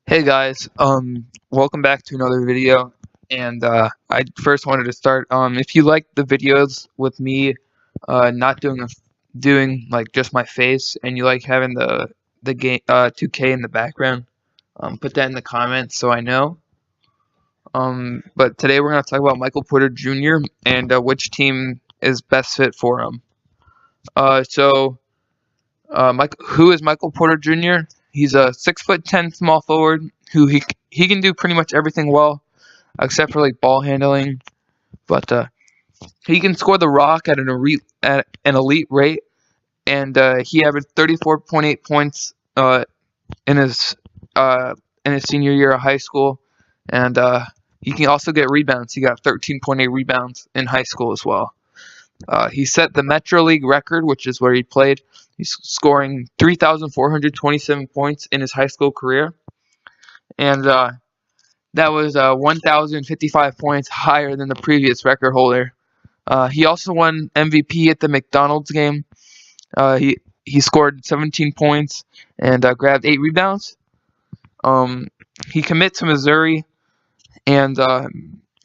Hey guys, welcome back to another video. And I first wanted to start. If you like the videos with me, not doing like just my face, and you like having the game 2K in the background, put that in the comments so I know. But today we're gonna talk about Michael Porter Jr. and which team is best fit for him. Who is Michael Porter Jr.? He's a 6'10" small forward who he can do pretty much everything well, except for like ball handling. But he can score the rock at an elite rate, and he averaged 34.8 points in his in his senior year of high school, and he can also get rebounds. He got 13.8 rebounds in high school as well. He set the Metro League record, which is where he played. He's scoring 3,427 points in his high school career, and that was 1,055 points higher than the previous record holder. He also won MVP at the McDonald's game. He scored 17 points and grabbed 8 rebounds. He commit to Missouri, and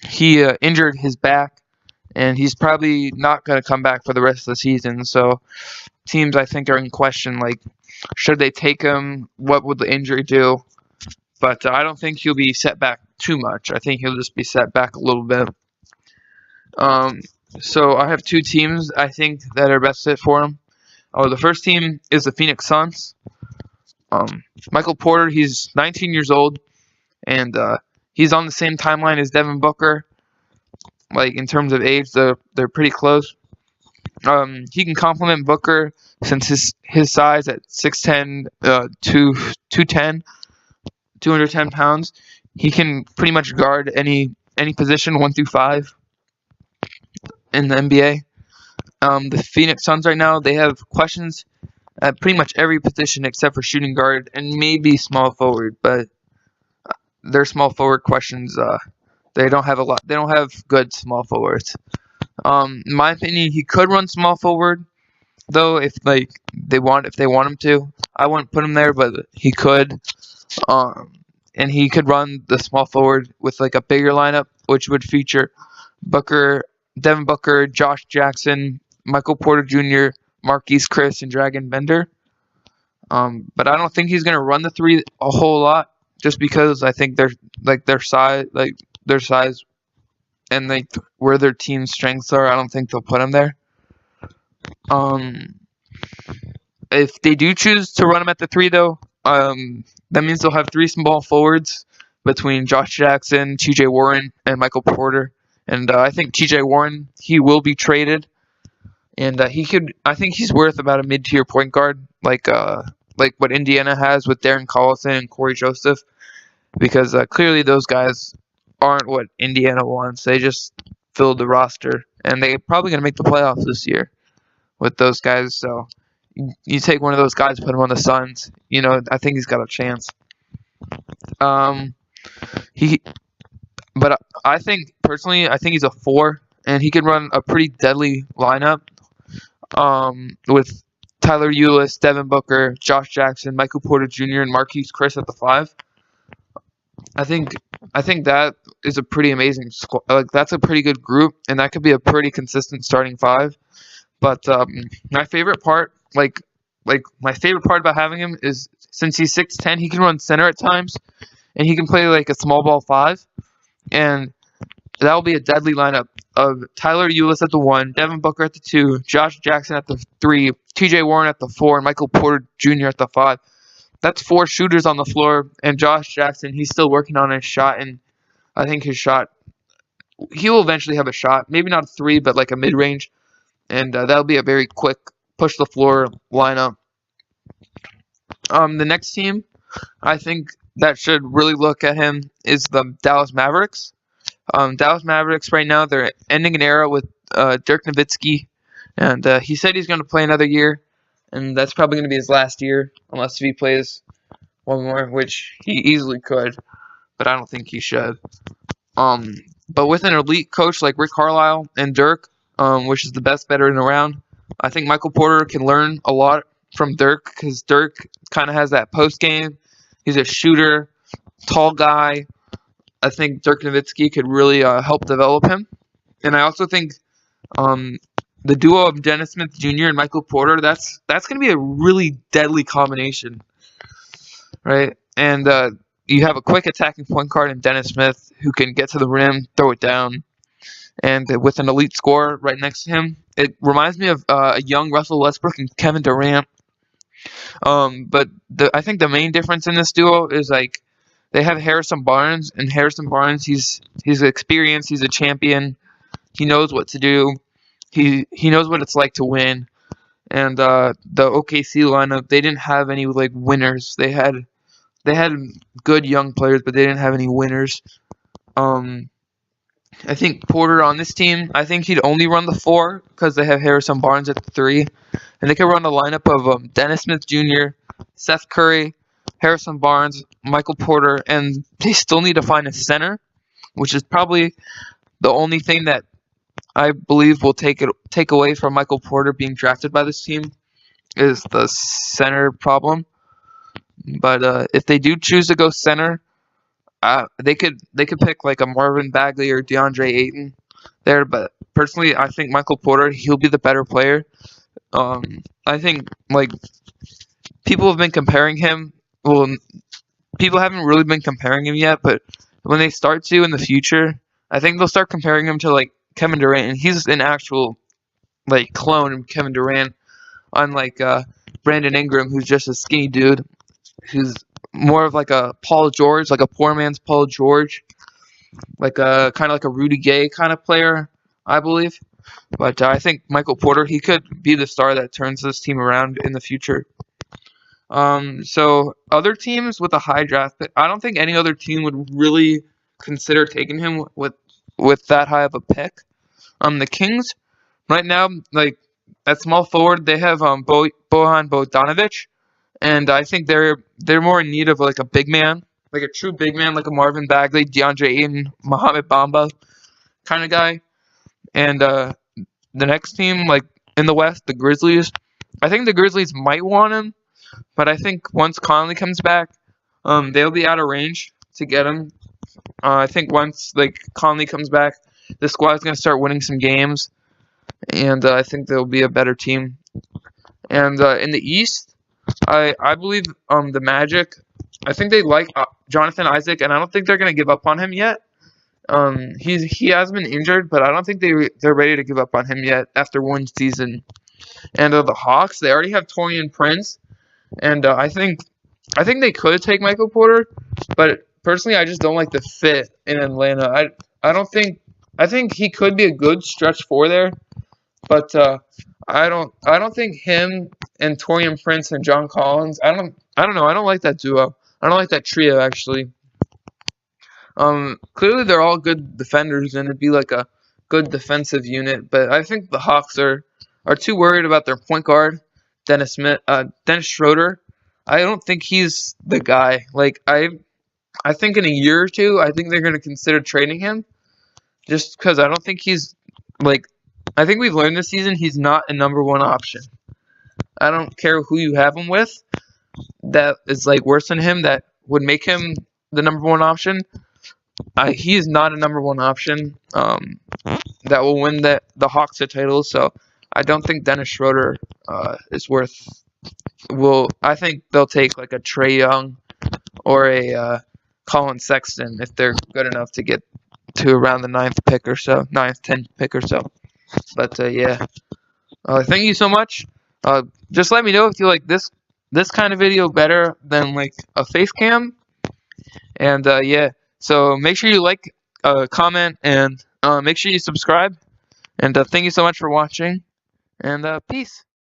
he injured his back, and he's probably not going to come back for the rest of the season. So teams, I think, are in question, like, should they take him? What would the injury do? But I don't think he'll be set back too much. I think he'll just be set back a little bit. So I have two teams I think that are best fit for him. The first team is the Phoenix Suns. Michael Porter, he's 19 years old, and he's on the same timeline as Devin Booker. Like, in terms of age, they're pretty close. He can complement Booker since his size at 6'10", 210, 210 pounds. He can pretty much guard any position 1 through 5 in the NBA. The Phoenix Suns right now, they have questions at pretty much every position except for shooting guard and maybe small forward, but their small forward questions, they don't have a lot. They don't have good small forwards. In my opinion, he could run small forward, though, if they want him to. I wouldn't put him there, but he could. And he could run the small forward with like a bigger lineup, which would feature Devin Booker, Josh Jackson, Michael Porter Jr., Marquise Chris, and Dragan Bender. But I don't think he's gonna run the three a whole lot, just because I think their size and where their team's strengths are. I don't think they'll put him there. If they do choose to run him at the 3, though, that means they'll have 3 small forwards between Josh Jackson, T.J. Warren, and Michael Porter. And I think T.J. Warren, he will be traded, and I think he's worth about a mid-tier point guard, like what Indiana has with Darren Collison and Corey Joseph, because clearly those guys aren't what Indiana wants. They just filled the roster, and they're probably going to make the playoffs this year with those guys. So you take one of those guys, put him on the Suns. I think he's got a chance. But I think personally, I think he's a 4, and he can run a pretty deadly lineup. With Tyler Ulis, Devin Booker, Josh Jackson, Michael Porter Jr., and Marquise Chris at the 5. I think that is a pretty amazing squad. Like, that's a pretty good group, and that could be a pretty consistent starting 5. But my favorite part, my favorite part about having him is, since he's 6'10", he can run center at times, and he can play like a small ball 5, and that will be a deadly lineup of Tyler Ulis at the 1, Devin Booker at the 2, Josh Jackson at the 3, T.J. Warren at the 4, and Michael Porter Jr. at the 5. That's 4 shooters on the floor, and Josh Jackson, he's still working on his shot, and I think his shot, he will eventually have a shot, maybe not a 3, but like a mid-range, and that'll be a very quick push-the-floor lineup. The next team, I think, that should really look at him is the Dallas Mavericks. Dallas Mavericks right now, they're ending an era with Dirk Nowitzki, and he said he's going to play another year, and that's probably going to be his last year, unless he plays one more, which he easily could, but I don't think he should. But with an elite coach like Rick Carlisle and Dirk, which is the best veteran around, I think Michael Porter can learn a lot from Dirk, because Dirk kind of has that post game. He's a shooter. tall guy. I think Dirk Nowitzki could really help develop him. And I also think the duo of Dennis Smith Jr. and Michael Porter, that's going to be a really deadly combination, right? And you have a quick attacking point guard in Dennis Smith who can get to the rim, throw it down, and with an elite scorer right next to him. It reminds me of a young Russell Westbrook and Kevin Durant. But I think the main difference in this duo is like they have Harrison Barnes, and Harrison Barnes, he's experienced, he's a champion, he knows what to do, he knows what it's like to win. And the OKC lineup, they didn't have any like winners. They had good young players, but they didn't have any winners. I think Porter on this team, I think he'd only run the 4 because they have Harrison Barnes at the 3. And they could run a lineup of Dennis Smith Jr., Seth Curry, Harrison Barnes, Michael Porter, and they still need to find a center, which is probably the only thing that I believe will take away from Michael Porter being drafted by this team is the center problem. But if they do choose to go center, they could pick like a Marvin Bagley or DeAndre Ayton there. But personally, I think Michael Porter, he'll be the better player. I think like people have been comparing him. Well, people haven't really been comparing him yet, but when they start to in the future, I think they'll start comparing him to like Kevin Durant, and he's an actual like clone of Kevin Durant, unlike Brandon Ingram, who's just a skinny dude, who's more of like a Paul George, like a poor man's Paul George, like a kind of like a Rudy Gay kind of player, I believe. But I think Michael Porter, he could be the star that turns this team around in the future. So other teams with a high draft pick, I don't think any other team would really consider taking him with that high of a pick. The Kings right now, like at small forward, they have Bojan Bogdanovic, and I think they're more in need of like a big man, like a true big man, like a Marvin Bagley, DeAndre Ayton, Mohamed Bamba kind of guy. And the next team, like in the West, the Grizzlies, I think the Grizzlies might want him, but I think once Conley comes back, they'll be out of range to get him. I think once like Conley comes back, the squad's gonna start winning some games, and I think they'll be a better team. And in the East, I believe the Magic, I think they like Jonathan Isaac, and I don't think they're gonna give up on him yet. He has been injured, but I don't think they're ready to give up on him yet after one season. And the Hawks, they already have Taurean Prince, and I think they could take Michael Porter, but personally, I just don't like the fit in Atlanta. I think he could be a good stretch 4 there, but I don't think him and Taurean Prince and John Collins. I don't know. I don't like that duo. I don't like that trio actually. Clearly they're all good defenders, and it'd be like a good defensive unit. But I think the Hawks are too worried about their point guard, Dennis Schroeder. I don't think he's the guy. Like I think in a year or two, I think they're going to consider trading him, just because I don't think he's like. I think we've learned this season he's not a number 1 option. I don't care who you have him with, that is like worse than him, that would make him the number 1 option. He is not a number 1 option that will win the Hawks a title. So I don't think Dennis Schroeder is worth. I think they'll take like a Trae Young or a Colin Sexton if they're good enough to get to around the 9th pick or so, 9th, 10th pick or so. But yeah, thank you so much. Just let me know if you like this kind of video better than like a face cam. And yeah, so make sure you like, comment, and make sure you subscribe. And thank you so much for watching. And peace.